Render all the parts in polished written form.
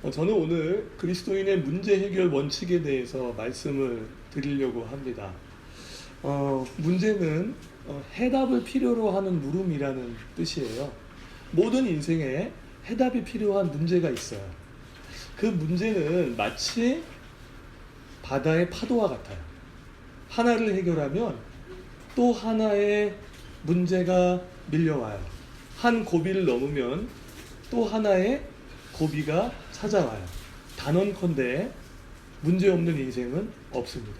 저는 오늘 그리스도인의 문제 해결 원칙에 대해서 말씀을 드리려고 합니다. 문제는 해답을 필요로 하는 물음이라는 뜻이에요. 모든 인생에 해답이 필요한 문제가 있어요. 그 문제는 마치 바다의 파도와 같아요. 하나를 해결하면 또 하나의 문제가 밀려와요. 한 고비를 넘으면 또 하나의 고비가 찾아와요. 단언컨대 문제없는 인생은 없습니다.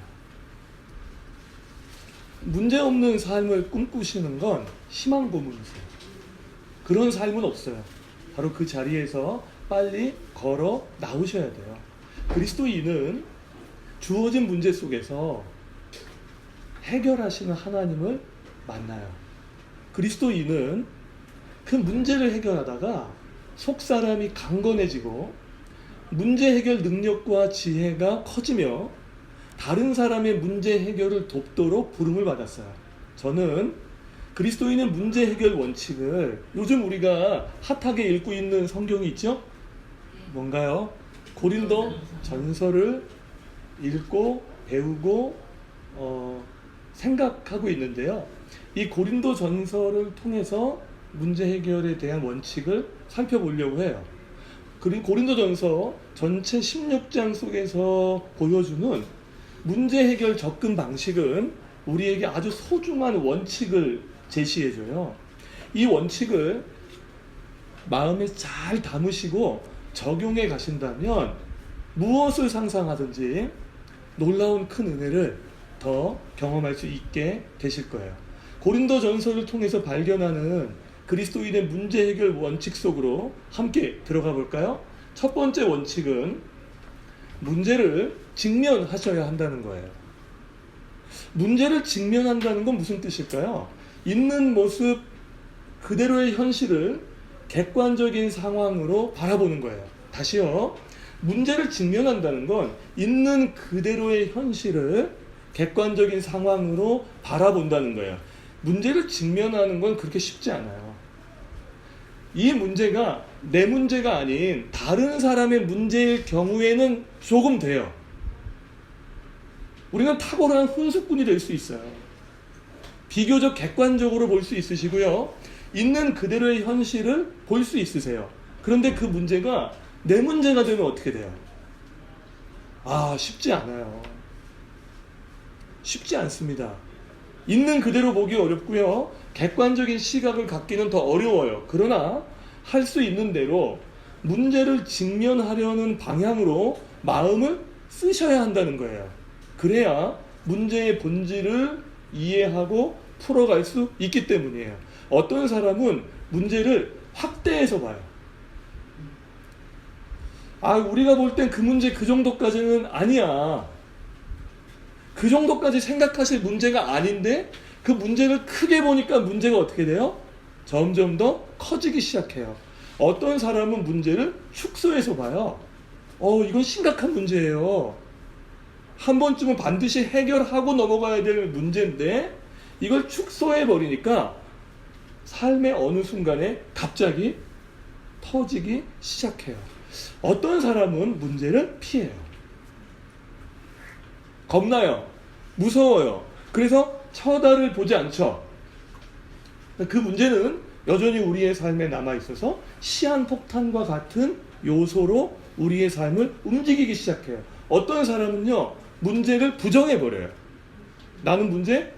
문제없는 삶을 꿈꾸시는 건 희망 고문이세요. 그런 삶은 없어요. 바로 그 자리에서 빨리 걸어 나오셔야 돼요. 그리스도인은 주어진 문제 속에서 해결하시는 하나님을 만나요. 그리스도인은 그 문제를 해결하다가 속사람이 강건해지고 문제 해결 능력과 지혜가 커지며 다른 사람의 문제 해결을 돕도록 부름을 받았어요. 저는 그리스도인의 문제 해결 원칙을 요즘 우리가 핫하게 읽고 있는 성경이 있죠? 뭔가요? 고린도 전서를 읽고 배우고 생각하고 있는데요. 이 고린도 전서를 통해서 문제 해결에 대한 원칙을 살펴보려고 해요. 그리고 고린도 전서 전체 16장 속에서 보여주는 문제 해결 접근 방식은 우리에게 아주 소중한 원칙을 제시해줘요. 이 원칙을 마음에 잘 담으시고 적용해 가신다면 무엇을 상상하든지 놀라운 큰 은혜를 더 경험할 수 있게 되실 거예요. 고린도 전서를 통해서 발견하는 그리스도인의 문제 해결 원칙 속으로 함께 들어가 볼까요? 첫 번째 원칙은 문제를 직면하셔야 한다는 거예요. 문제를 직면한다는 건 무슨 뜻일까요? 있는 모습 그대로의 현실을 객관적인 상황으로 바라보는 거예요. 다시요. 문제를 직면한다는 건 있는 그대로의 현실을 객관적인 상황으로 바라본다는 거예요. 문제를 직면하는 건 그렇게 쉽지 않아요. 이 문제가 내 문제가 아닌 다른 사람의 문제일 경우에는 조금 돼요. 우리는 탁월한 훈수꾼이 될 수 있어요. 비교적 객관적으로 볼 수 있으시고요. 있는 그대로의 현실을 볼 수 있으세요. 그런데 그 문제가 내 문제가 되면 어떻게 돼요? 쉽지 않아요. 쉽지 않습니다. 있는 그대로 보기 어렵고요. 객관적인 시각을 갖기는 더 어려워요. 그러나 할 수 있는 대로 문제를 직면하려는 방향으로 마음을 쓰셔야 한다는 거예요. 그래야 문제의 본질을 이해하고 풀어갈 수 있기 때문이에요. 어떤 사람은 문제를 확대해서 봐요. 우리가 볼 땐 그 문제 그 정도까지는 아니야. 그 정도까지 생각하실 문제가 아닌데 그 문제를 크게 보니까 문제가 어떻게 돼요? 점점 더 커지기 시작해요. 어떤 사람은 문제를 축소해서 봐요. 이건 심각한 문제예요. 한 번쯤은 반드시 해결하고 넘어가야 될 문제인데 이걸 축소해 버리니까 삶의 어느 순간에 갑자기 터지기 시작해요. 어떤 사람은 문제를 피해요. 겁나요. 무서워요. 그래서 쳐다를 보지 않죠. 그 문제는 여전히 우리의 삶에 남아있어서 시한폭탄과 같은 요소로 우리의 삶을 움직이기 시작해요. 어떤 사람은요, 문제를 부정해버려요. 나는 문제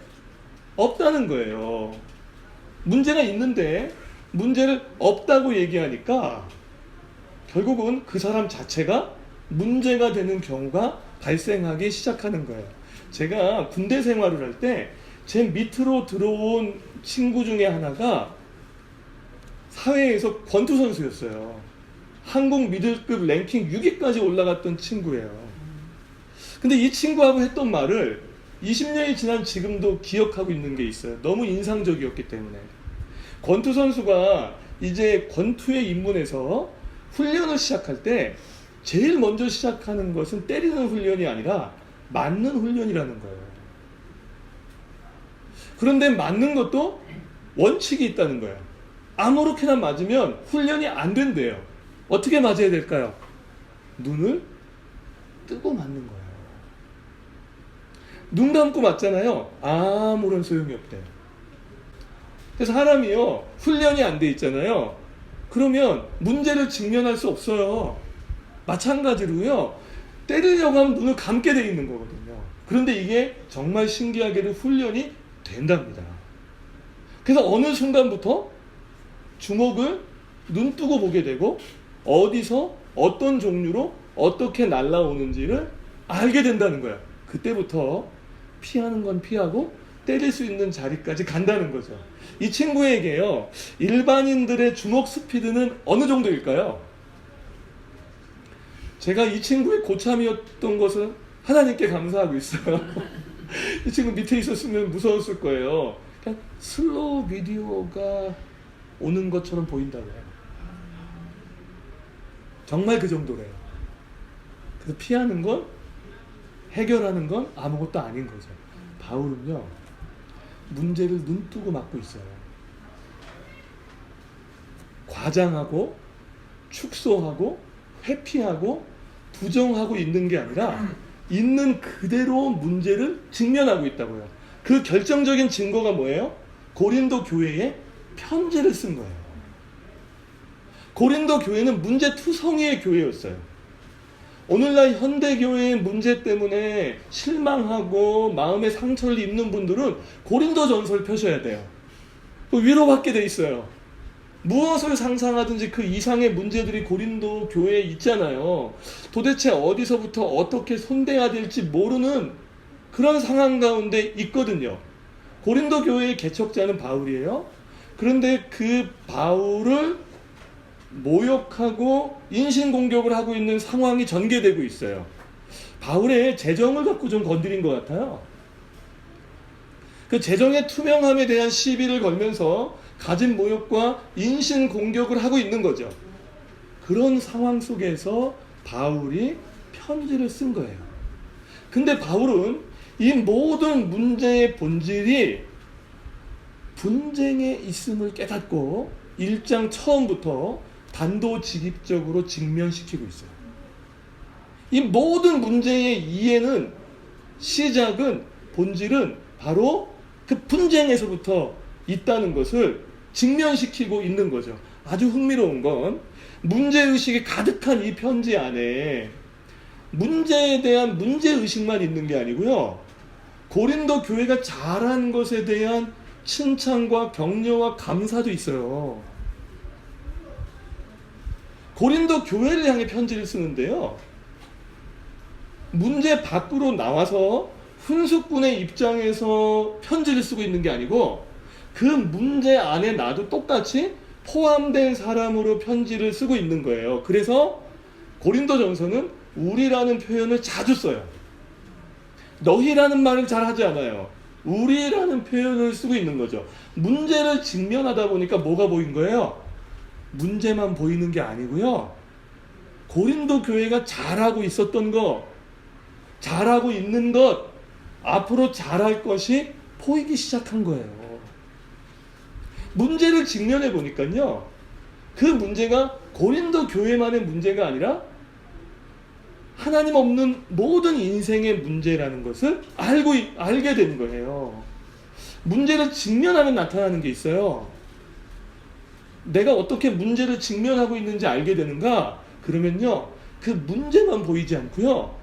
없다는 거예요. 문제가 있는데 문제를 없다고 얘기하니까 결국은 그 사람 자체가 문제가 되는 경우가 발생하기 시작하는 거예요. 제가 군대 생활을 할 때 제 밑으로 들어온 친구 중에 하나가 사회에서 권투 선수였어요. 한국 미들급 랭킹 6위까지 올라갔던 친구예요. 근데 이 친구하고 했던 말을 20년이 지난 지금도 기억하고 있는 게 있어요. 너무 인상적이었기 때문에. 권투 선수가 이제 권투에 입문해서 훈련을 시작할 때 제일 먼저 시작하는 것은 때리는 훈련이 아니라 맞는 훈련이라는 거예요. 그런데 맞는 것도 원칙이 있다는 거예요. 아무렇게나 맞으면 훈련이 안 된대요. 어떻게 맞아야 될까요? 눈을 뜨고 맞는 거예요. 눈 감고 맞잖아요. 아무런 소용이 없대요. 그래서 사람이요, 훈련이 안 돼 있잖아요. 그러면 문제를 직면할 수 없어요. 마찬가지로요, 때리려고 하면 눈을 감게 돼 있는 거거든요. 그런데 이게 정말 신기하게도 훈련이 된답니다. 그래서 어느 순간부터 주먹을 눈 뜨고 보게 되고 어디서 어떤 종류로 어떻게 날아오는지를 알게 된다는 거야. 그때부터 피하는 건 피하고 때릴 수 있는 자리까지 간다는 거죠. 이 친구에게요, 일반인들의 주먹 스피드는 어느 정도일까요? 제가 이 친구의 고참이었던 것은 하나님께 감사하고 있어요. 이 친구 밑에 있었으면 무서웠을 거예요. 그냥 슬로우 비디오가 오는 것처럼 보인다고요. 정말 그 정도래요. 그래서 피하는 건, 해결하는 건 아무것도 아닌 거죠. 바울은요, 문제를 눈뜨고 맞고 있어요. 과장하고 축소하고 회피하고 부정하고 있는 게 아니라 있는 그대로 문제를 직면하고 있다고요. 그 결정적인 증거가 뭐예요? 고린도 교회에 편지를 쓴 거예요. 고린도 교회는 문제투성이의 교회였어요. 오늘날 현대교회의 문제 때문에 실망하고 마음의 상처를 입는 분들은 고린도 전서를 펴셔야 돼요. 위로받게 돼 있어요. 무엇을 상상하든지 그 이상의 문제들이 고린도 교회에 있잖아요. 도대체 어디서부터 어떻게 손대야 될지 모르는 그런 상황 가운데 있거든요. 고린도 교회의 개척자는 바울이에요. 그런데 그 바울을 모욕하고 인신공격을 하고 있는 상황이 전개되고 있어요. 바울의 재정을 갖고 좀 건드린 것 같아요. 그 재정의 투명함에 대한 시비를 걸면서 가진 모욕과 인신공격을 하고 있는 거죠. 그런 상황 속에서 바울이 편지를 쓴 거예요. 근데 바울은 이 모든 문제의 본질이 분쟁에 있음을 깨닫고 1장 처음부터 단도직입적으로 직면시키고 있어요. 이 모든 문제의 이해는, 시작은, 본질은 바로 그 분쟁에서부터 있다는 것을 직면시키고 있는 거죠. 아주 흥미로운 건 문제의식이 가득한 이 편지 안에 문제에 대한 문제의식만 있는 게 아니고요, 고린도 교회가 잘한 것에 대한 칭찬과 격려와 감사도 있어요. 고린도 교회를 향해 편지를 쓰는데요, 문제 밖으로 나와서 훈수꾼의 입장에서 편지를 쓰고 있는 게 아니고 그 문제 안에 나도 똑같이 포함된 사람으로 편지를 쓰고 있는 거예요. 그래서 고린도전서는 우리라는 표현을 자주 써요. 너희라는 말을 잘 하지 않아요. 우리라는 표현을 쓰고 있는 거죠. 문제를 직면하다 보니까 뭐가 보인 거예요? 문제만 보이는 게 아니고요, 고린도 교회가 잘하고 있었던 것, 잘하고 있는 것, 앞으로 잘할 것이 보이기 시작한 거예요. 문제를 직면해 보니까요, 그 문제가 고린도 교회만의 문제가 아니라 하나님 없는 모든 인생의 문제라는 것을 알게 된 거예요. 문제를 직면하면 나타나는 게 있어요. 내가 어떻게 문제를 직면하고 있는지 알게 되는가? 그러면요, 그 문제만 보이지 않고요,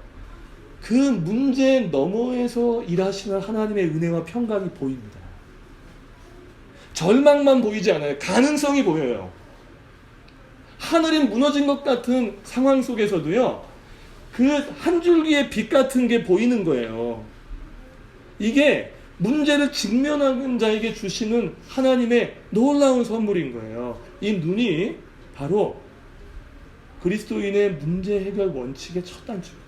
그 문제 너머에서 일하시는 하나님의 은혜와 평강이 보입니다. 절망만 보이지 않아요. 가능성이 보여요. 하늘이 무너진 것 같은 상황 속에서도요, 그 한 줄기의 빛 같은 게 보이는 거예요. 이게 문제를 직면하는 자에게 주시는 하나님의 놀라운 선물인 거예요. 이 눈이 바로 그리스도인의 문제 해결 원칙의 첫 단추입니다.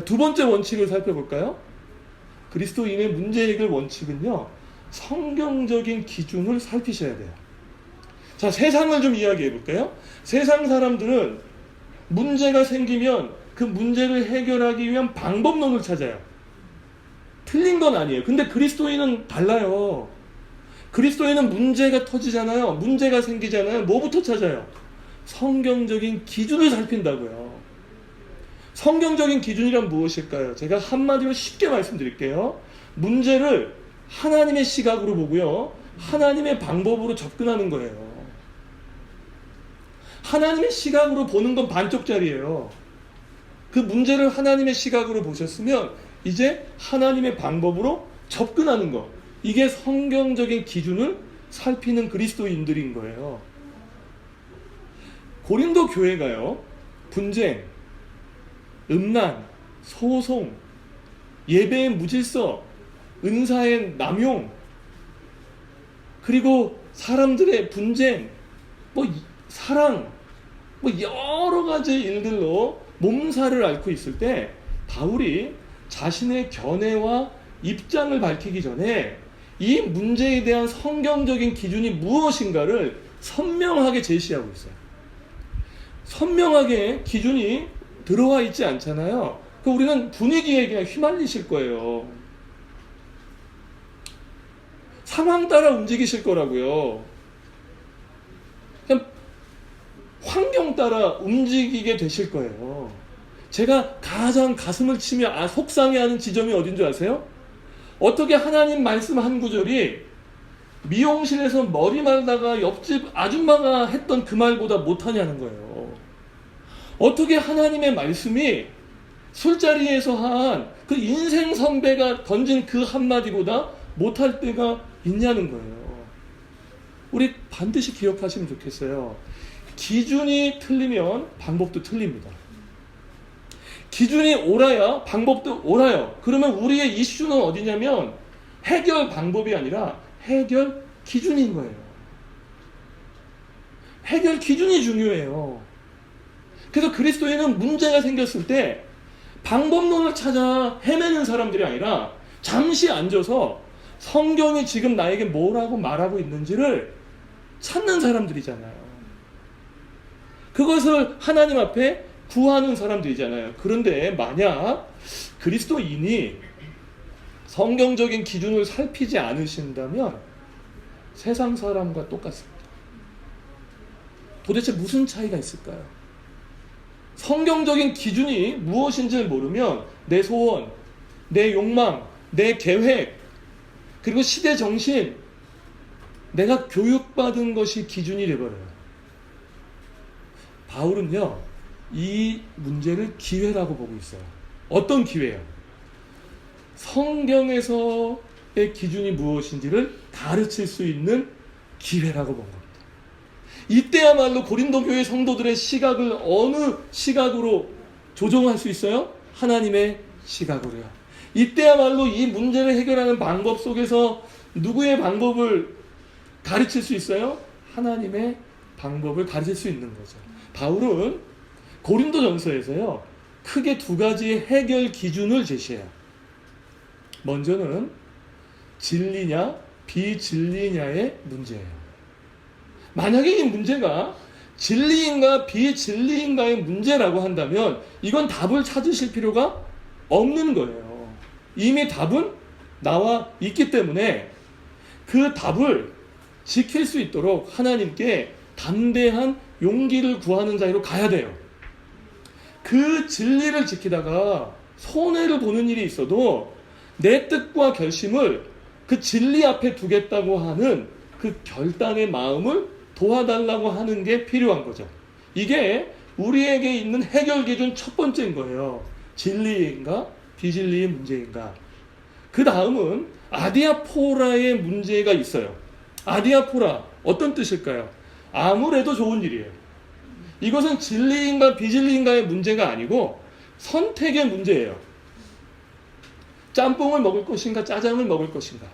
두 번째 원칙을 살펴볼까요? 그리스도인의 문제 해결 원칙은요, 성경적인 기준을 살피셔야 돼요. 자, 세상을 좀 이야기해 볼까요? 세상 사람들은 문제가 생기면 그 문제를 해결하기 위한 방법론을 찾아요. 틀린 건 아니에요. 근데 그리스도인은 달라요. 그리스도인은 문제가 터지잖아요. 문제가 생기잖아요. 뭐부터 찾아요? 성경적인 기준을 살핀다고요. 성경적인 기준이란 무엇일까요? 제가 한마디로 쉽게 말씀드릴게요. 문제를 하나님의 시각으로 보고요, 하나님의 방법으로 접근하는 거예요. 하나님의 시각으로 보는 건 반쪽짜리예요. 그 문제를 하나님의 시각으로 보셨으면 이제 하나님의 방법으로 접근하는 것, 이게 성경적인 기준을 살피는 그리스도인들인 거예요. 고린도 교회가요, 분쟁, 음란, 소송, 예배의 무질서, 은사의 남용, 그리고 사람들의 분쟁, 사랑, 여러 가지 일들로 몸살을 앓고 있을 때 바울이 자신의 견해와 입장을 밝히기 전에 이 문제에 대한 성경적인 기준이 무엇인가를 선명하게 제시하고 있어요. 선명하게 기준이 들어와 있지 않잖아요. 우리는 분위기에 그냥 휘말리실 거예요. 상황 따라 움직이실 거라고요. 그냥 환경 따라 움직이게 되실 거예요. 제가 가장 가슴을 치며 속상해하는 지점이 어딘 줄 아세요? 어떻게 하나님 말씀 한 구절이 미용실에서 머리 말다가 옆집 아줌마가 했던 그 말보다 못하냐는 거예요. 어떻게 하나님의 말씀이 술자리에서 한 그 인생 선배가 던진 그 한마디보다 못할 때가 있냐는 거예요. 우리 반드시 기억하시면 좋겠어요. 기준이 틀리면 방법도 틀립니다. 기준이 옳아야 방법도 옳아요. 그러면 우리의 이슈는 어디냐면 해결 방법이 아니라 해결 기준인 거예요. 해결 기준이 중요해요. 그래서 그리스도인은 문제가 생겼을 때 방법론을 찾아 헤매는 사람들이 아니라 잠시 앉아서 성경이 지금 나에게 뭐라고 말하고 있는지를 찾는 사람들이잖아요. 그것을 하나님 앞에 구하는 사람들이잖아요. 그런데 만약 그리스도인이 성경적인 기준을 살피지 않으신다면 세상 사람과 똑같습니다. 도대체 무슨 차이가 있을까요? 성경적인 기준이 무엇인지를 모르면 내 소원, 내 욕망, 내 계획, 그리고 시대 정신, 내가 교육받은 것이 기준이 되어버려요. 바울은요, 이 문제를 기회라고 보고 있어요. 어떤 기회요? 성경에서의 기준이 무엇인지를 가르칠 수 있는 기회라고 본 겁니다. 이때야말로 고린도 교회 성도들의 시각을 어느 시각으로 조정할 수 있어요? 하나님의 시각으로요. 이때야말로 이 문제를 해결하는 방법 속에서 누구의 방법을 가르칠 수 있어요? 하나님의 방법을 가르칠 수 있는 거죠. 바울은 고린도전서에서요, 크게 두 가지의 해결 기준을 제시해요. 먼저는 진리냐 비진리냐의 문제예요. 만약에 이 문제가 진리인가 비진리인가의 문제라고 한다면 이건 답을 찾으실 필요가 없는 거예요. 이미 답은 나와 있기 때문에 그 답을 지킬 수 있도록 하나님께 담대한 용기를 구하는 자리로 가야 돼요. 그 진리를 지키다가 손해를 보는 일이 있어도 내 뜻과 결심을 그 진리 앞에 두겠다고 하는 그 결단의 마음을 도와달라고 하는 게 필요한 거죠. 이게 우리에게 있는 해결 기준 첫 번째인 거예요. 진리인가 비진리의 문제인가. 그 다음은 아디아포라의 문제가 있어요. 아디아포라 어떤 뜻일까요? 아무래도 좋은 일이에요. 이것은 진리인가 비진리인가의 문제가 아니고 선택의 문제예요. 짬뽕을 먹을 것인가 짜장을 먹을 것인가.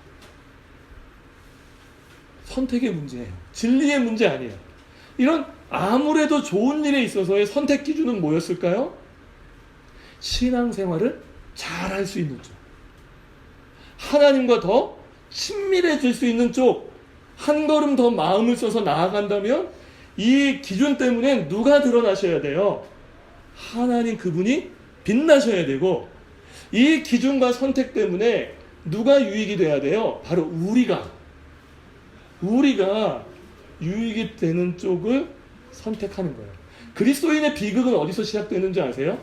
선택의 문제예요. 진리의 문제 아니에요. 이런 아무래도 좋은 일에 있어서의 선택 기준은 뭐였을까요? 신앙생활을 잘 할 수 있는 쪽, 하나님과 더 친밀해질 수 있는 쪽, 한 걸음 더 마음을 써서 나아간다면 이 기준 때문에 누가 드러나셔야 돼요? 하나님 그분이 빛나셔야 되고, 이 기준과 선택 때문에 누가 유익이 돼야 돼요? 바로 우리가 유익이 되는 쪽을 선택하는 거예요. 그리스도인의 비극은 어디서 시작되는지 아세요?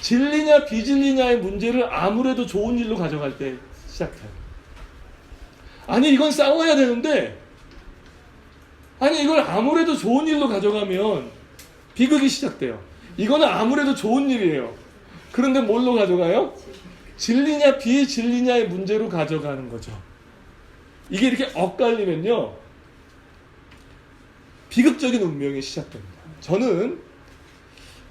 진리냐 비진리냐의 문제를 아무래도 좋은 일로 가져갈 때 시작해요. 아니 이건 싸워야 되는데, 아니 이걸 아무래도 좋은 일로 가져가면 비극이 시작돼요. 이거는 아무래도 좋은 일이에요. 그런데 뭘로 가져가요? 진리냐 비진리냐의 문제로 가져가는 거죠. 이게 이렇게 엇갈리면요, 비극적인 운명이 시작됩니다. 저는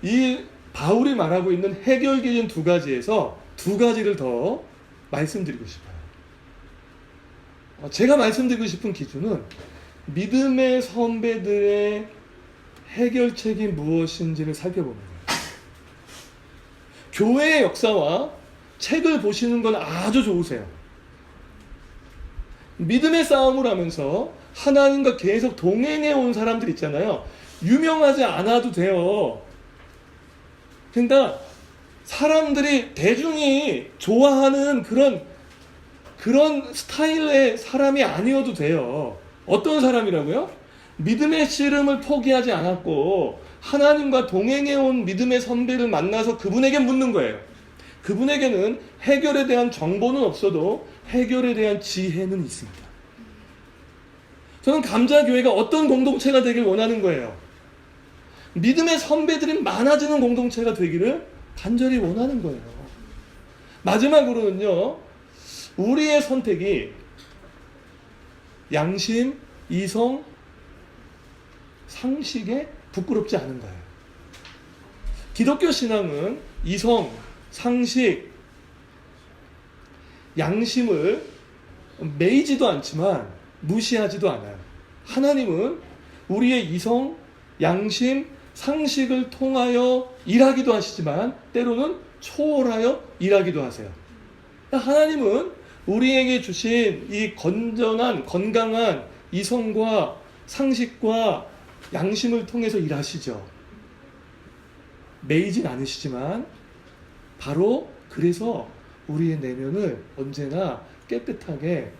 이 바울이 말하고 있는 해결 기준 두 가지에서 두 가지를 더 말씀드리고 싶어요. 제가 말씀드리고 싶은 기준은 믿음의 선배들의 해결책이 무엇인지를 살펴보는 거예요. 교회의 역사와 책을 보시는 건 아주 좋으세요. 믿음의 싸움을 하면서 하나님과 계속 동행해 온 사람들 있잖아요. 유명하지 않아도 돼요. 그러니까 사람들이, 대중이 좋아하는 그런 스타일의 사람이 아니어도 돼요. 어떤 사람이라고요? 믿음의 씨름을 포기하지 않았고 하나님과 동행해 온 믿음의 선배를 만나서 그분에게 묻는 거예요. 그분에게는 해결에 대한 정보는 없어도 해결에 대한 지혜는 있습니다. 저는 감자교회가 어떤 공동체가 되길 원하는 거예요. 믿음의 선배들이 많아지는 공동체가 되기를 간절히 원하는 거예요. 마지막으로는요, 우리의 선택이 양심, 이성, 상식에 부끄럽지 않은 거예요. 기독교 신앙은 이성, 상식, 양심을 매이지도 않지만 무시하지도 않아요. 하나님은 우리의 이성, 양심, 상식을 통하여 일하기도 하시지만 때로는 초월하여 일하기도 하세요. 하나님은 우리에게 주신 이 건강한 이성과 상식과 양심을 통해서 일하시죠. 매이진 않으시지만 바로 그래서 우리의 내면을 언제나 깨끗하게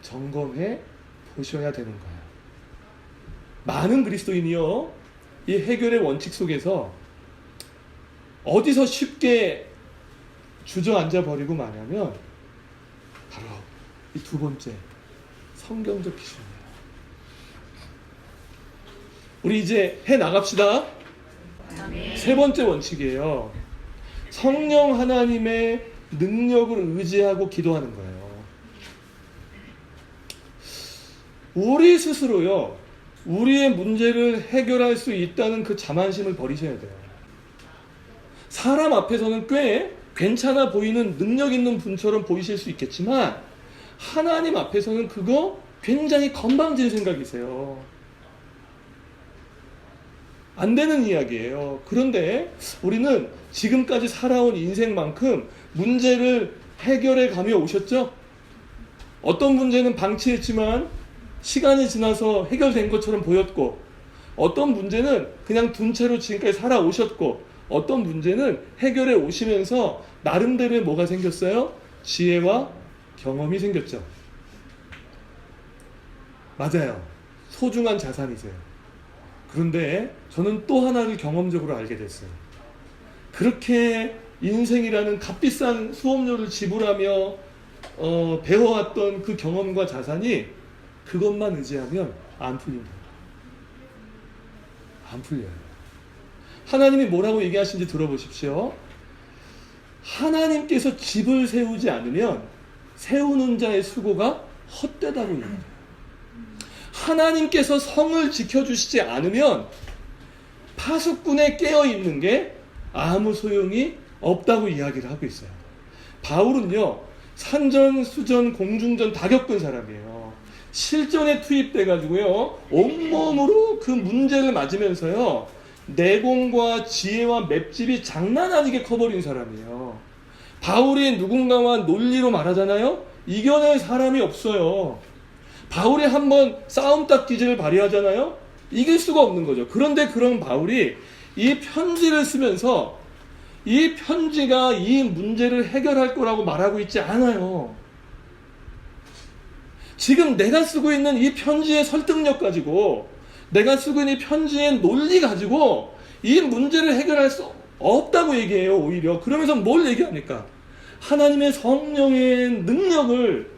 점검해 보셔야 되는 거예요. 많은 그리스도인이요, 이 해결의 원칙 속에서 어디서 쉽게 주저앉아 버리고 마냐면 바로 이 두 번째 성경적 기준이에요. 우리 이제 해 나갑시다. 세 번째 원칙이에요. 성령 하나님의 능력을 의지하고 기도하는 거예요. 우리 스스로요, 우리의 문제를 해결할 수 있다는 그 자만심을 버리셔야 돼요. 사람 앞에서는 꽤 괜찮아 보이는 능력 있는 분처럼 보이실 수 있겠지만 하나님 앞에서는 그거 굉장히 건방진 생각이세요. 안 되는 이야기예요. 그런데 우리는 지금까지 살아온 인생만큼 문제를 해결해 가며 오셨죠? 어떤 문제는 방치했지만 시간이 지나서 해결된 것처럼 보였고, 어떤 문제는 그냥 둔 채로 지금까지 살아오셨고, 어떤 문제는 해결해 오시면서 나름대로의 뭐가 생겼어요? 지혜와 경험이 생겼죠. 맞아요. 소중한 자산이세요. 그런데 저는 또 하나를 경험적으로 알게 됐어요. 그렇게 인생이라는 값비싼 수업료를 지불하며 배워왔던 그 경험과 자산이 그것만 의지하면 안 풀립니다. 안 풀려요. 하나님이 뭐라고 얘기하신지 들어보십시오. 하나님께서 집을 세우지 않으면 세우는 자의 수고가 헛되다고 얘기해요. 하나님께서 성을 지켜주시지 않으면 파수꾼에 깨어있는 게 아무 소용이 없다고 이야기를 하고 있어요. 바울은요, 산전, 공중전 다 겪은 사람이에요. 실전에 투입돼가지고요, 온몸으로 그 문제를 맞으면서요, 내공과 지혜와 맷집이 장난 아니게 커버린 사람이에요. 바울이 누군가와 논리로 말하잖아요? 이겨낼 사람이 없어요. 바울이 한번 싸움딱 기질을 발휘하잖아요? 이길 수가 없는 거죠. 그런데 그런 바울이 이 편지를 쓰면서 이 편지가 이 문제를 해결할 거라고 말하고 있지 않아요. 지금 내가 쓰고 있는 이 편지의 설득력 가지고, 내가 쓰고 있는 이 편지의 논리 가지고 이 문제를 해결할 수 없다고 얘기해요. 오히려 그러면서 뭘 얘기합니까? 하나님의 성령의 능력을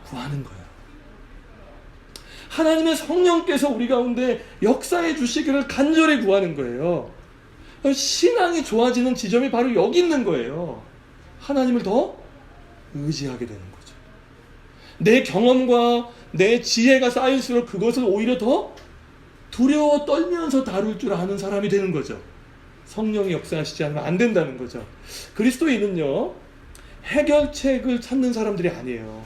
구하는 거예요. 하나님의 성령께서 우리 가운데 역사해 주시기를 간절히 구하는 거예요. 신앙이 좋아지는 지점이 바로 여기 있는 거예요. 하나님을 더 의지하게 되는 거죠. 내 경험과 내 지혜가 쌓일수록 그것을 오히려 더 두려워 떨면서 다룰 줄 아는 사람이 되는 거죠. 성령이 역사하시지 않으면 안 된다는 거죠. 그리스도인은요, 해결책을 찾는 사람들이 아니에요.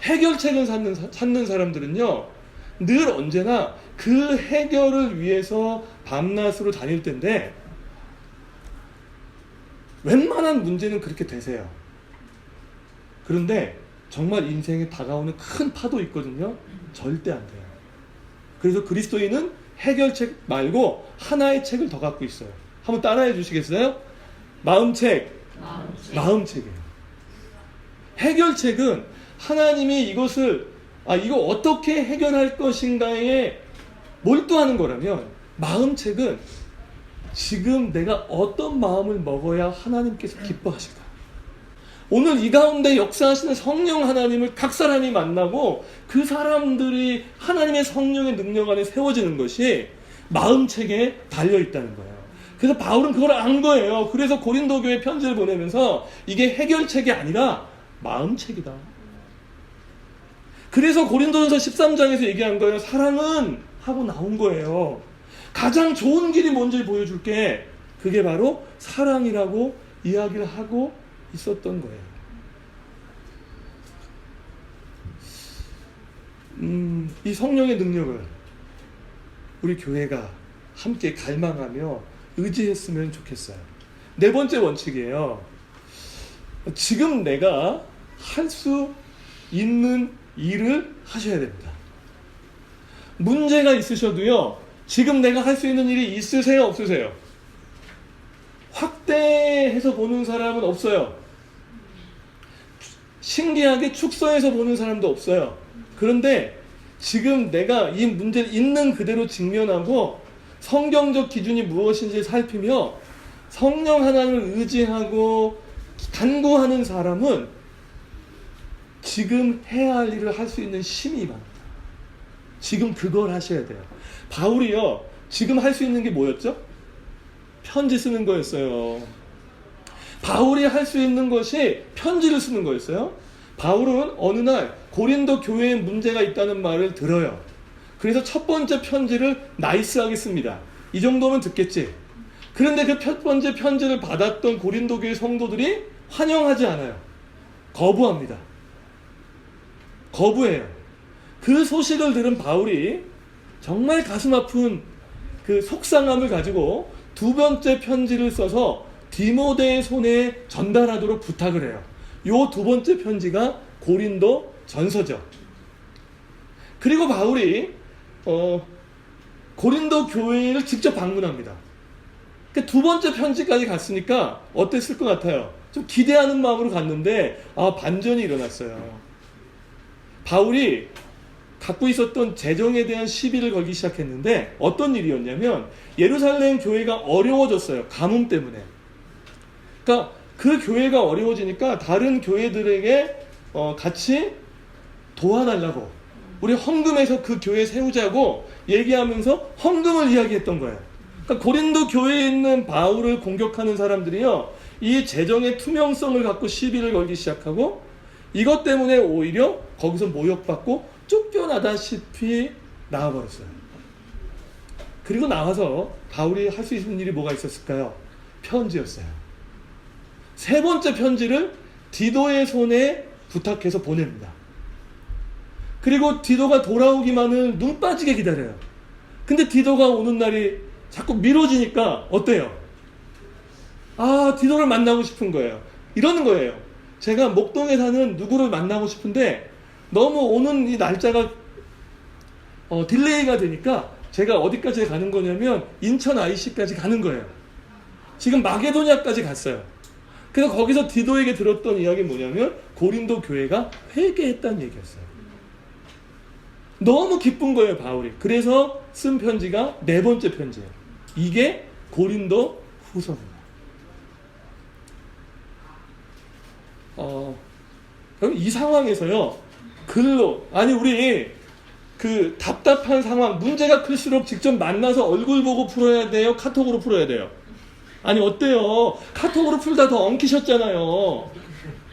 해결책을 찾는 사람들은요, 늘 언제나 그 해결을 위해서 밤낮으로 다닐 텐데, 웬만한 문제는 그렇게 되세요. 그런데 정말 인생에 다가오는 큰 파도 있거든요. 절대 안 돼요. 그래서 그리스도인은 해결책 말고 하나의 책을 더 갖고 있어요. 한번 따라해 주시겠어요? 마음책. 마음책이에요. 해결책은 하나님이 이것을 이거 어떻게 해결할 것인가에 몰두하는 거라면, 마음책은 지금 내가 어떤 마음을 먹어야 하나님께서 기뻐하실까? 오늘 이 가운데 역사하시는 성령 하나님을 각 사람이 만나고 그 사람들이 하나님의 성령의 능력 안에 세워지는 것이 마음책에 달려있다는 거예요. 그래서 바울은 그걸 안 거예요. 그래서 고린도 교회 편지를 보내면서 이게 해결책이 아니라 마음책이다. 그래서 고린도전서 13장에서 얘기한 거예요. 사랑은 하고 나온 거예요. 가장 좋은 길이 뭔지 보여줄게. 그게 바로 사랑이라고 이야기를 하고 있었던 거예요. 이 성령의 능력을 우리 교회가 함께 갈망하며 의지했으면 좋겠어요. 네 번째 원칙이에요. 지금 내가 할 수 있는 일을 하셔야 됩니다. 문제가 있으셔도요, 지금 내가 할 수 있는 일이 있으세요, 없으세요? 확대해서 보는 사람은 없어요. 신기하게 축소해서 보는 사람도 없어요. 그런데 지금 내가 이 문제를 있는 그대로 직면하고 성경적 기준이 무엇인지 살피며 성령 하나님을 의지하고 간구하는 사람은 지금 해야 할 일을 할 수 있는 힘이 많다. 지금 그걸 하셔야 돼요. 바울이요, 지금 할 수 있는 게 뭐였죠? 편지 쓰는 거였어요. 바울이 할 수 있는 것이 편지를 쓰는 거였어요. 바울은 어느 날 고린도 교회에 문제가 있다는 말을 들어요. 그래서 첫 번째 편지를 나이스하게 씁니다. 이 정도면 듣겠지. 그런데 그 첫 번째 편지를 받았던 고린도 교회 성도들이 환영하지 않아요. 거부합니다. 거부해요. 그 소식을 들은 바울이 정말 가슴 아픈 그 속상함을 가지고 두 번째 편지를 써서 디모데의 손에 전달하도록 부탁을 해요. 요 두 번째 편지가 고린도 전서죠. 그리고 바울이 고린도 교회를 직접 방문합니다. 그러니까 두 번째 편지까지 갔으니까 어땠을 것 같아요? 좀 기대하는 마음으로 갔는데 반전이 일어났어요. 바울이 갖고 있었던 재정에 대한 시비를 걸기 시작했는데 어떤 일이었냐면 예루살렘 교회가 어려워졌어요. 가뭄 때문에. 그러니까 그 교회가 어려워지니까 다른 교회들에게 같이 도와달라고, 우리 헌금해서 그 교회 세우자고 얘기하면서 헌금을 이야기했던 거예요. 그러니까 고린도 교회에 있는 바울을 공격하는 사람들이요, 이 재정의 투명성을 갖고 시비를 걸기 시작하고 이것 때문에 오히려 거기서 모욕받고 쫓겨나다시피 나와버렸어요. 그리고 나와서 바울이 할 수 있는 일이 뭐가 있었을까요? 편지였어요. 세 번째 편지를 디도의 손에 부탁해서 보냅니다. 그리고 디도가 돌아오기만을 눈 빠지게 기다려요. 근데 디도가 오는 날이 자꾸 미뤄지니까 어때요? 디도를 만나고 싶은 거예요. 이러는 거예요. 제가 목동에 사는 누구를 만나고 싶은데 너무 오는 이 날짜가 딜레이가 되니까 제가 어디까지 가는 거냐면 인천 IC까지 가는 거예요. 지금 마게도냐까지 갔어요. 그래서 거기서 디도에게 들었던 이야기는 뭐냐면 고린도 교회가 회개했다는 얘기였어요. 너무 기쁜 거예요, 바울이. 그래서 쓴 편지가 네 번째 편지예요. 이게 고린도 후서입니다. 그럼 이 상황에서요, 우리 그 답답한 상황, 문제가 클수록 직접 만나서 얼굴 보고 풀어야 돼요? 카톡으로 풀어야 돼요? 아니, 어때요? 카톡으로 풀다 더 엉키셨잖아요.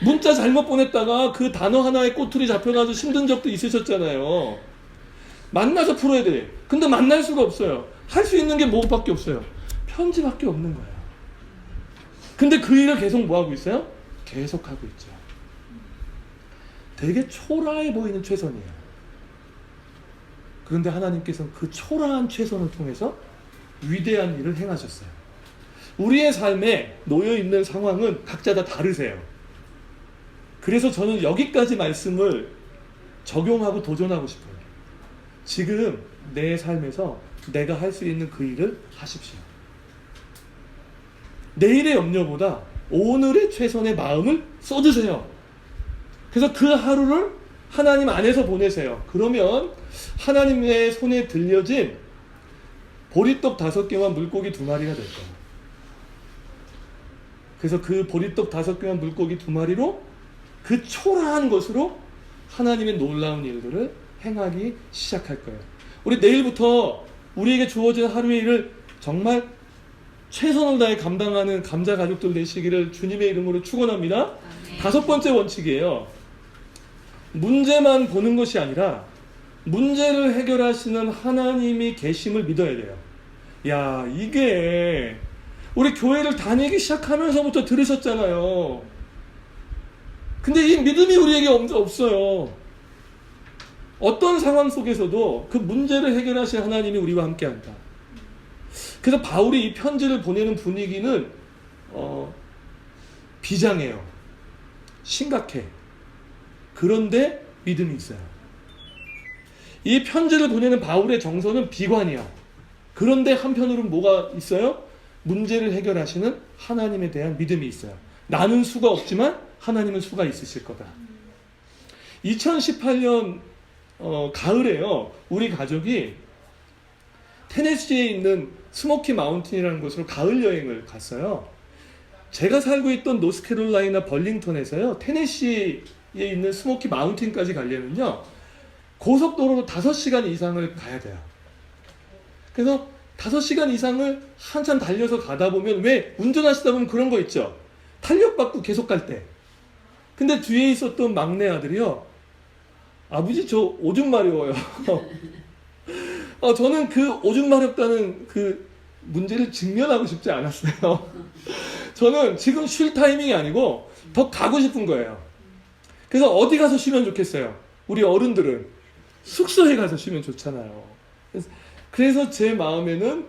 문자 잘못 보냈다가 그 단어 하나에 꼬투리 잡혀가지고 힘든 적도 있으셨잖아요. 만나서 풀어야 돼. 근데 만날 수가 없어요. 할 수 있는 게 뭐밖에 없어요? 편지밖에 없는 거예요. 근데 그 일을 계속 뭐하고 있어요? 계속 하고 있죠. 되게 초라해 보이는 최선이에요. 그런데 하나님께서는 그 초라한 최선을 통해서 위대한 일을 행하셨어요. 우리의 삶에 놓여있는 상황은 각자 다 다르세요. 그래서 저는 여기까지 말씀을 적용하고 도전하고 싶어요. 지금 내 삶에서 내가 할 수 있는 그 일을 하십시오. 내일의 염려보다 오늘의 최선의 마음을 쏟으세요. 그래서 그 하루를 하나님 안에서 보내세요. 그러면 하나님의 손에 들려진 보리떡 5개와 물고기 2마리가 될 거예요. 그래서 그 보리떡 5개와 물고기 2마리로 그 초라한 것으로 하나님의 놀라운 일들을 행하기 시작할 거예요. 우리 내일부터 우리에게 주어진 하루의 일을 정말 최선을 다해 감당하는 감자 가족들 되시기를 주님의 이름으로 축원합니다. 5번째 원칙이에요. 문제만 보는 것이 아니라 문제를 해결하시는 하나님이 계심을 믿어야 돼요. 야, 이게 우리 교회를 다니기 시작하면서부터 들으셨잖아요. 근데 이 믿음이 우리에게 없어요. 어떤 상황 속에서도 그 문제를 해결하신 하나님이 우리와 함께한다. 그래서 바울이 이 편지를 보내는 분위기는 비장해요. 심각해. 그런데 믿음이 있어요. 이 편지를 보내는 바울의 정서는 비관이야. 그런데 한편으로는 뭐가 있어요? 문제를 해결하시는 하나님에 대한 믿음이 있어요. 나는 수가 없지만 하나님은 수가 있으실 거다. 2018년 가을에요. 우리 가족이 테네시에 있는 스모키 마운틴이라는 곳으로 가을 여행을 갔어요. 제가 살고 있던 노스캐롤라이나 벌링턴에서요, 테네시에 있는 스모키 마운틴까지 가려면요, 고속도로로 5시간 이상을 가야 돼요. 그래서 5시간 이상을 한참 달려서 가다 보면, 왜 운전하시다 보면 그런 거 있죠? 탄력받고 계속 갈 때. 근데 뒤에 있었던 막내 아들이요, 아버지 저 오줌 마려워요. 저는 그 오줌 마렵다는 그 문제를 직면하고 싶지 않았어요. 저는 지금 쉴 타이밍이 아니고 더 가고 싶은 거예요. 그래서 어디 가서 쉬면 좋겠어요? 우리 어른들은 숙소에 가서 쉬면 좋잖아요. 그래서 제 마음에는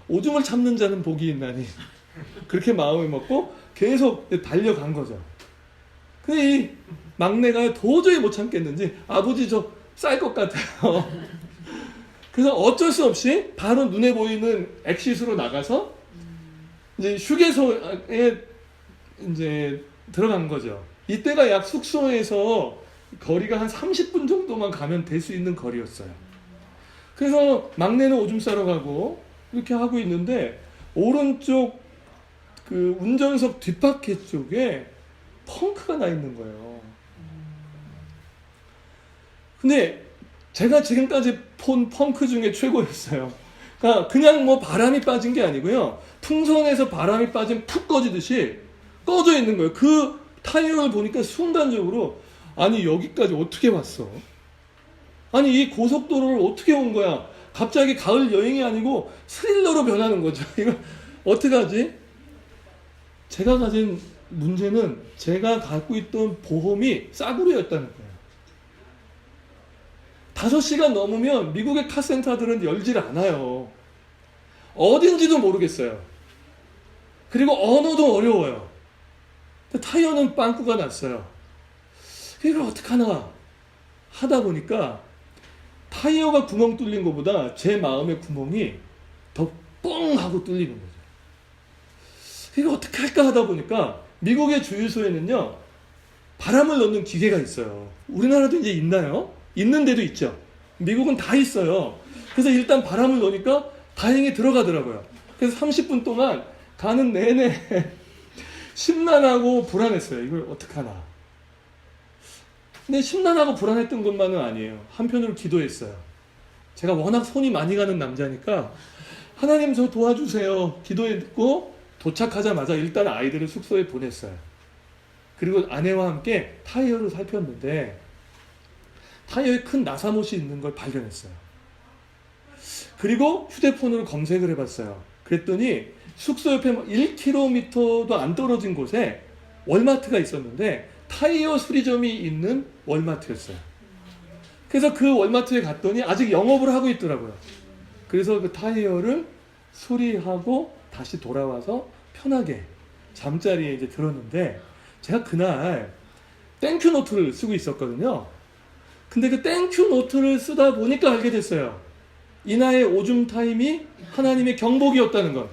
오줌을 참는 자는 복이 있나니, 그렇게 마음을 먹고 계속 달려간 거죠. 근데 이 막내가 도저히 못 참겠는지, 아버지 저 쌀 것 같아요. 그래서 어쩔 수 없이 바로 눈에 보이는 엑시스로 나가서 이제 휴게소에 이제 들어간 거죠. 이때가 약 숙소에서 거리가 한 30분 정도만 가면 될 수 있는 거리였어요. 그래서 막내는 오줌 싸러 가고 이렇게 하고 있는데, 오른쪽 그 운전석 뒷바퀴 쪽에 펑크가 나 있는 거예요. 근데 제가 지금까지 본 펑크 중에 최고였어요. 그러니까 그냥 뭐 바람이 빠진 게 아니고요, 풍선에서 바람이 빠진 푹 꺼지듯이 꺼져 있는 거예요. 그 타이어를 보니까 순간적으로, 아니 여기까지 어떻게 왔어? 아니 이 고속도로를 어떻게 온 거야? 갑자기 가을 여행이 아니고 스릴러로 변하는 거죠. 이거 어떡하지? 제가 가진 문제는 제가 갖고 있던 보험이 싸구려였다는 거예요. 5시간 넘으면 미국의 카센터들은 열질 않아요. 어딘지도 모르겠어요. 그리고 언어도 어려워요. 타이어는 빵꾸가 났어요. 이걸 어떡하나 하다 보니까 타이어가 구멍 뚫린 것보다 제 마음의 구멍이 더 뻥 하고 뚫리는 거죠. 이거 어떻게 할까 하다 보니까 미국의 주유소에는요, 바람을 넣는 기계가 있어요. 우리나라도 이제 있나요? 있는 데도 있죠. 미국은 다 있어요. 그래서 일단 바람을 넣으니까 다행히 들어가더라고요. 그래서 30분 동안 가는 내내 심란하고 불안했어요. 이걸 어떡하나. 근데 심란하고 불안했던 것만은 아니에요. 한편으로 기도했어요. 제가 워낙 손이 많이 가는 남자니까 하나님 저 도와주세요. 기도했고 도착하자마자 일단 아이들을 숙소에 보냈어요. 그리고 아내와 함께 타이어를 살폈는데 타이어에 큰 나사못이 있는 걸 발견했어요. 그리고 휴대폰으로 검색을 해봤어요. 그랬더니 숙소 옆에 1km도 안 떨어진 곳에 월마트가 있었는데 타이어 수리점이 있는 월마트였어요. 그래서 그 월마트에 갔더니 아직 영업을 하고 있더라고요. 그래서 그 타이어를 수리하고 다시 돌아와서 편하게 잠자리에 이제 들었는데 제가 그날 땡큐 노트를 쓰고 있었거든요. 근데 그 땡큐 노트를 쓰다 보니까 알게 됐어요. 이나의 오줌 타임이 하나님의 경복이었다는 것.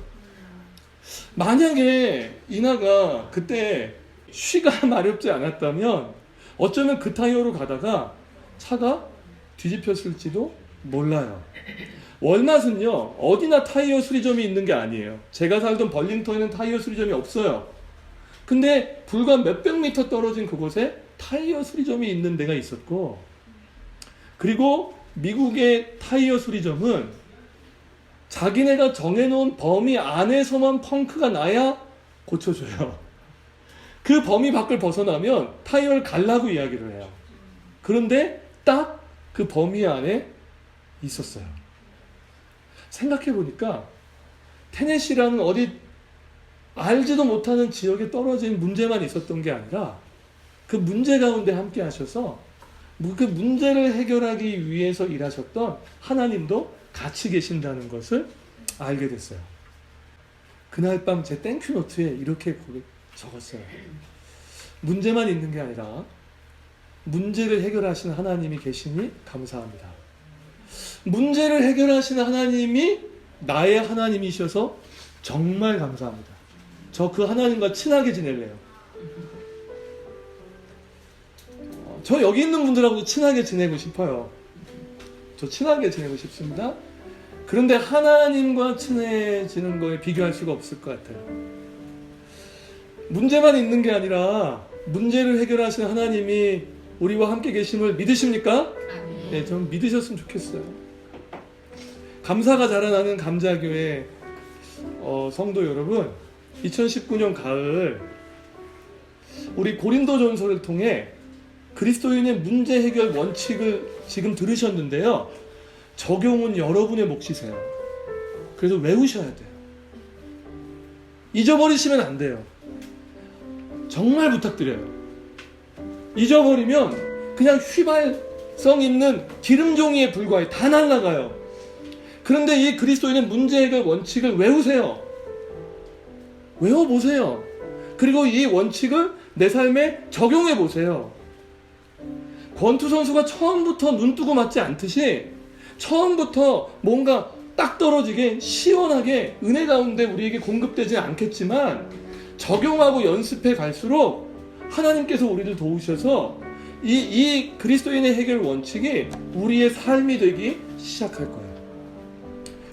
만약에 이나가 그때 쉬가 마렵지 않았다면 어쩌면 그 타이어로 가다가 차가 뒤집혔을지도 몰라요. 월낫은요 어디나 타이어 수리점이 있는 게 아니에요. 제가 살던 벌링턴에는 타이어 수리점이 없어요. 근데 불과 몇백 미터 떨어진 그곳에 타이어 수리점이 있는 데가 있었고, 그리고 미국의 타이어 수리점은 자기네가 정해놓은 범위 안에서만 펑크가 나야 고쳐줘요. 그 범위 밖을 벗어나면 타이어를 갈라고 이야기를 해요. 그런데 딱 그 범위 안에 있었어요. 생각해보니까 테네시라는 어디 알지도 못하는 지역에 떨어진 문제만 있었던 게 아니라 그 문제 가운데 함께 하셔서 그 문제를 해결하기 위해서 일하셨던 하나님도 같이 계신다는 것을 알게 됐어요. 그날 밤 제 땡큐 노트에 이렇게 적었어요. 문제만 있는 게 아니라 문제를 해결하시는 하나님이 계시니 감사합니다. 문제를 해결하시는 하나님이 나의 하나님이셔서 정말 감사합니다. 저 그 하나님과 친하게 지낼래요. 저 여기 있는 분들하고도 친하게 지내고 싶어요. 저 친하게 지내고 싶습니다. 그런데 하나님과 친해지는 거에 비교할 수가 없을 것 같아요. 문제만 있는 게 아니라 문제를 해결하시는 하나님이 우리와 함께 계심을 믿으십니까? 네, 저는 믿으셨으면 좋겠어요. 감사가 자라나는 감자교회 성도 여러분, 2019년 가을 우리 고린도전서를 통해 그리스도인의 문제 해결 원칙을 지금 들으셨는데요. 적용은 여러분의 몫이세요. 그래서 외우셔야 돼요. 잊어버리시면 안 돼요. 정말 부탁드려요. 잊어버리면 그냥 휘발성 있는 기름종이에 불과해. 다 날아가요. 그런데 이 그리스도인의 문제 해결 원칙을 외우세요. 외워보세요. 그리고 이 원칙을 내 삶에 적용해보세요. 권투 선수가 처음부터 눈 뜨고 맞지 않듯이 처음부터 뭔가 딱 떨어지게 시원하게 은혜 가운데 우리에게 공급되지 않겠지만 적용하고 연습해 갈수록 하나님께서 우리를 도우셔서 이 그리스도인의 해결 원칙이 우리의 삶이 되기 시작할 거예요.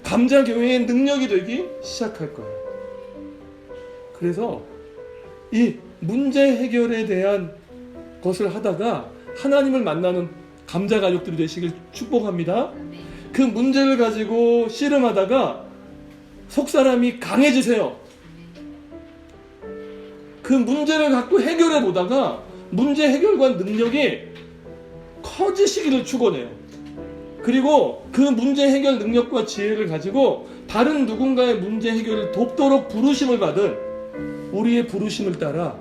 감자교회의 능력이 되기 시작할 거예요. 그래서 이 문제 해결에 대한 것을 하다가 하나님을 만나는 감자 가족들이 되시길 축복합니다. 그 문제를 가지고 씨름하다가 속사람이 강해지세요. 그 문제를 갖고 해결해 보다가 문제 해결관 능력이 커지시기를 축원해요. 그리고 그 문제 해결 능력과 지혜를 가지고 다른 누군가의 문제 해결을 돕도록 부르심을 받은 우리의 부르심을 따라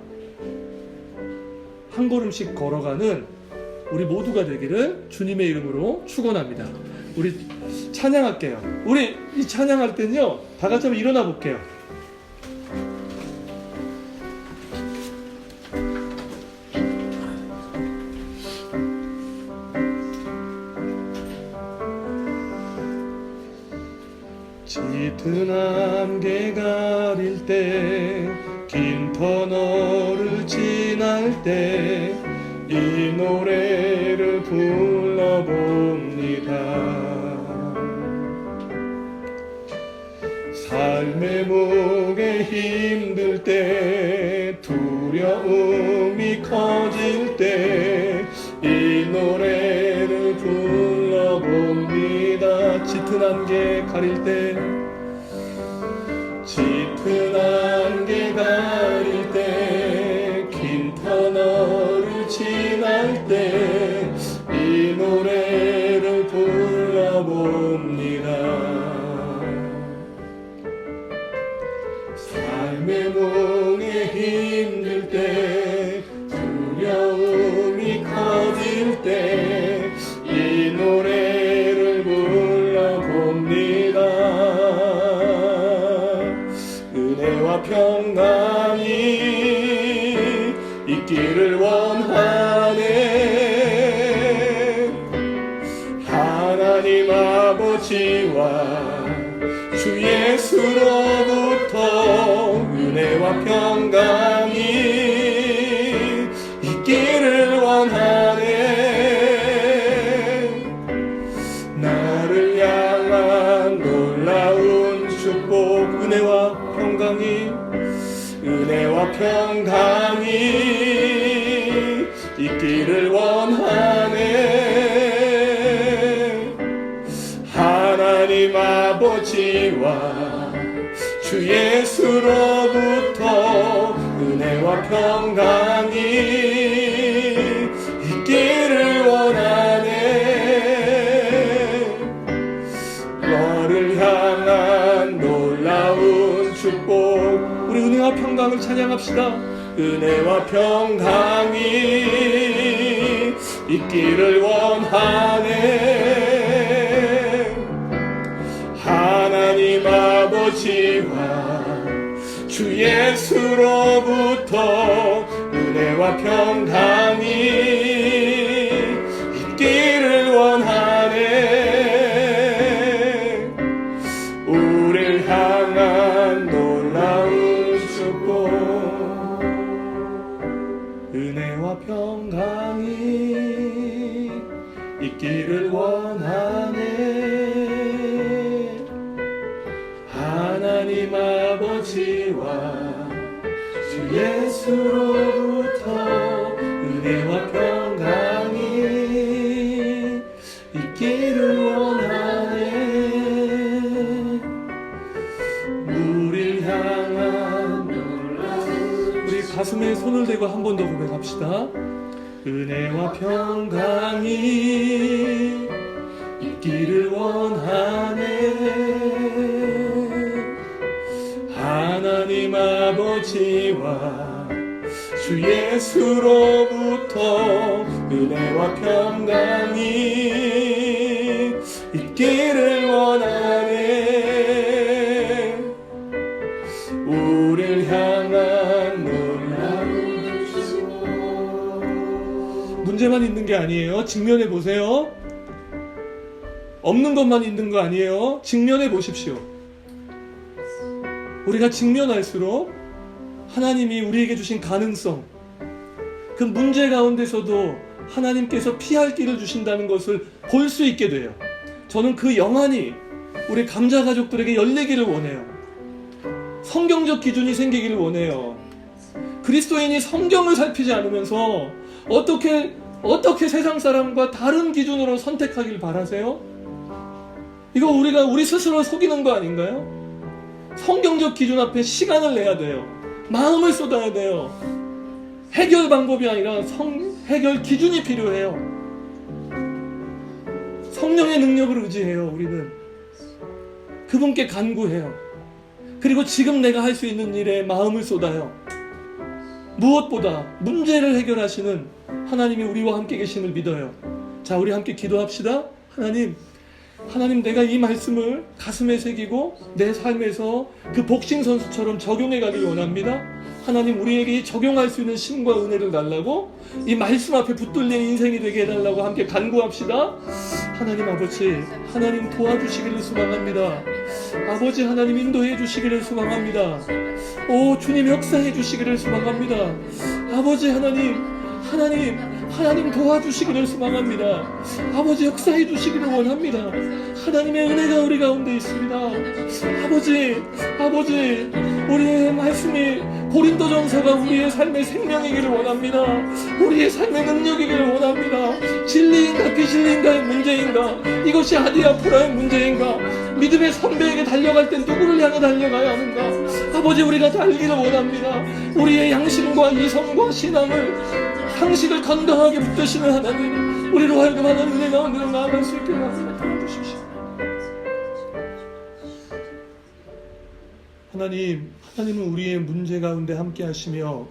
한 걸음씩 걸어가는 우리 모두가 되기를 주님의 이름으로 축원합니다. 우리 찬양할게요. 우리 이 찬양할 때는요, 다 같이 한번 일어나 볼게요. 짙은 안개 가릴 때, 긴 터널을 지날 때 이 노래를 불러봅니다. 삶의 무게 힘들 때, 두려움이 커질 때 이 노래를 불러봅니다. 짙은 안개 가릴 때, 짙은 안개 가릴 때, 긴 터널을 지날 때 이 노래를 불러봅니다. 삶의 몽에 힘들 때, 두려움이 커질 때 이 노래를 불러봅니다. 은혜와 평강이 있기를 원하네. 하나님 아버지와 주 예수로부터 은혜와 평강이 있기를 원하네. 나를 향한 놀라운 축복, 은혜와 평강이 있기를 원하네. 하나님 아버지와 주 예수로부터 은혜와 평강이 있기를 원하네. 너를 향한 놀라운 축복, 우리 은혜와 평강을 찬양합시다. 은혜와 평강이 있기를 원하네. 하나님 아버지와 주 예수로부터 은혜와 평강이 있기를 원하네. 우릴 향한 놀라운 축복, 은혜와 평강이 있기를 원하네. 하나님 아버지와 주 예수로부터 은혜와 평강이 있기를 원하네. 우릴 향한 놀라운, 우리 가슴에 손을 대고 한 번 더 고백합시다. 은혜와 평강이 있기를 원하네. 하나님 아버지와 주 예수로부터 은혜와 평강이 있기를 원하네. 우릴 향한 놀라운 축복. 문제만 있는 게 아니에요. 직면해 보세요. 없는 것만 있는 거 아니에요. 직면해 보십시오. 우리가 직면할수록 하나님이 우리에게 주신 가능성, 그 문제 가운데서도 하나님께서 피할 길을 주신다는 것을 볼 수 있게 돼요. 저는 그 영안이 우리 감자 가족들에게 열리기를 원해요. 성경적 기준이 생기기를 원해요. 그리스도인이 성경을 살피지 않으면서 어떻게 세상 사람과 다른 기준으로 선택하길 바라세요? 이거 우리 스스로 속이는 거 아닌가요? 성경적 기준 앞에 시간을 내야 돼요. 마음을 쏟아야 돼요. 해결 방법이 아니라 해결 기준이 필요해요. 성령의 능력을 의지해요. 우리는 그분께 간구해요. 그리고 지금 내가 할 수 있는 일에 마음을 쏟아요. 무엇보다 문제를 해결하시는 하나님이 우리와 함께 계심을 믿어요. 자, 우리 함께 기도합시다. 하나님, 내가 이 말씀을 가슴에 새기고 내 삶에서 그 복싱 선수처럼 적용해 가길 원합니다. 하나님, 우리에게 적용할 수 있는 힘과 은혜를 달라고, 이 말씀 앞에 붙들린 인생이 되게 해달라고 함께 간구합시다. 하나님 아버지, 하나님 도와주시기를 소망합니다. 아버지 하나님 인도해 주시기를 소망합니다. 오 주님 역사해 주시기를 소망합니다. 아버지 하나님 도와주시기를 소망합니다. 아버지 역사해 주시기를 원합니다. 하나님의 은혜가 우리 가운데 있습니다. 아버지, 우리의 말씀이 고린도전서가 우리의 삶의 생명이기를 원합니다. 우리의 삶의 능력이기를 원합니다. 진리인가 비진리인가의 문제인가, 이것이 아디아포라의 문제인가, 믿음의 선배에게 달려갈 때 누구를 향해 달려가야 하는가. 아버지, 우리가 달기를 원합니다. 우리의 양심과 이성과 신앙을, 상식을 건강하게 붙드시는 하나님, 우리로 하여금 하나님 은혜 가운데로 나아갈 수 있게 도와주십시오. 하나님은 우리의 문제 가운데 함께 하시며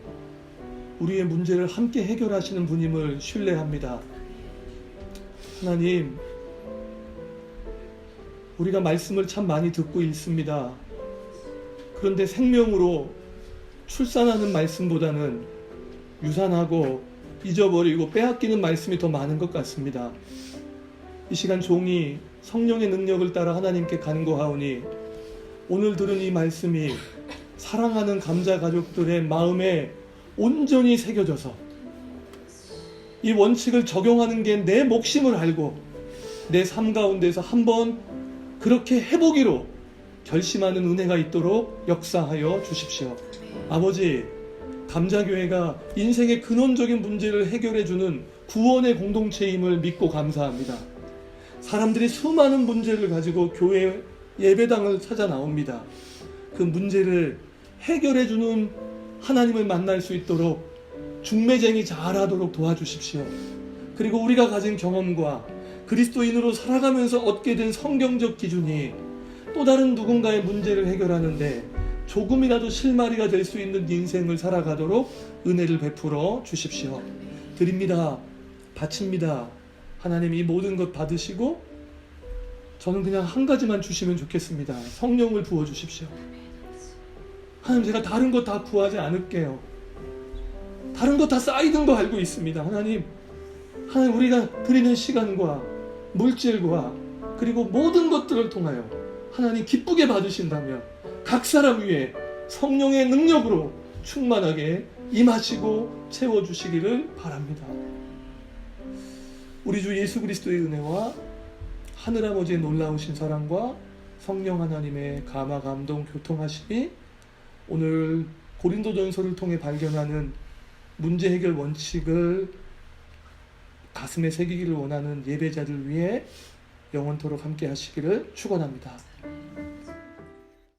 우리의 문제를 함께 해결하시는 분임을 신뢰합니다. 하나님, 우리가 말씀을 참 많이 듣고 읽습니다. 그런데 생명으로 출산하는 말씀보다는 유산하고 잊어버리고 빼앗기는 말씀이 더 많은 것 같습니다. 이 시간 종이 성령의 능력을 따라 하나님께 간구하오니 오늘 들은 이 말씀이 사랑하는 감자 가족들의 마음에 온전히 새겨져서 이 원칙을 적용하는 게 내 몫임을 알고 내 삶 가운데서 한번 그렇게 해보기로 결심하는 은혜가 있도록 역사하여 주십시오. 아버지, 감자교회가 인생의 근원적인 문제를 해결해주는 구원의 공동체임을 믿고 감사합니다. 사람들이 수많은 문제를 가지고 교회 예배당을 찾아 나옵니다. 그 문제를 해결해주는 하나님을 만날 수 있도록 중매쟁이 잘하도록 도와주십시오. 그리고 우리가 가진 경험과 그리스도인으로 살아가면서 얻게 된 성경적 기준이 또 다른 누군가의 문제를 해결하는데 조금이라도 실마리가 될 수 있는 인생을 살아가도록 은혜를 베풀어 주십시오. 드립니다. 바칩니다. 하나님, 이 모든 것 받으시고 저는 그냥 한 가지만 주시면 좋겠습니다. 성령을 부어주십시오. 하나님, 제가 다른 것 다 구하지 않을게요. 다른 것 다 쌓이는 거 알고 있습니다. 하나님, 우리가 드리는 시간과 물질과 그리고 모든 것들을 통하여 하나님 기쁘게 받으신다면 각 사람 위에 성령의 능력으로 충만하게 임하시고 채워주시기를 바랍니다. 우리 주 예수 그리스도의 은혜와 하늘아버지의 놀라우신 사랑과 성령 하나님의 감화 감동 교통하심이 오늘 고린도전서를 통해 발견하는 문제 해결 원칙을 가슴에 새기기를 원하는 예배자들 위해 영원토록 함께 하시기를 축원합니다.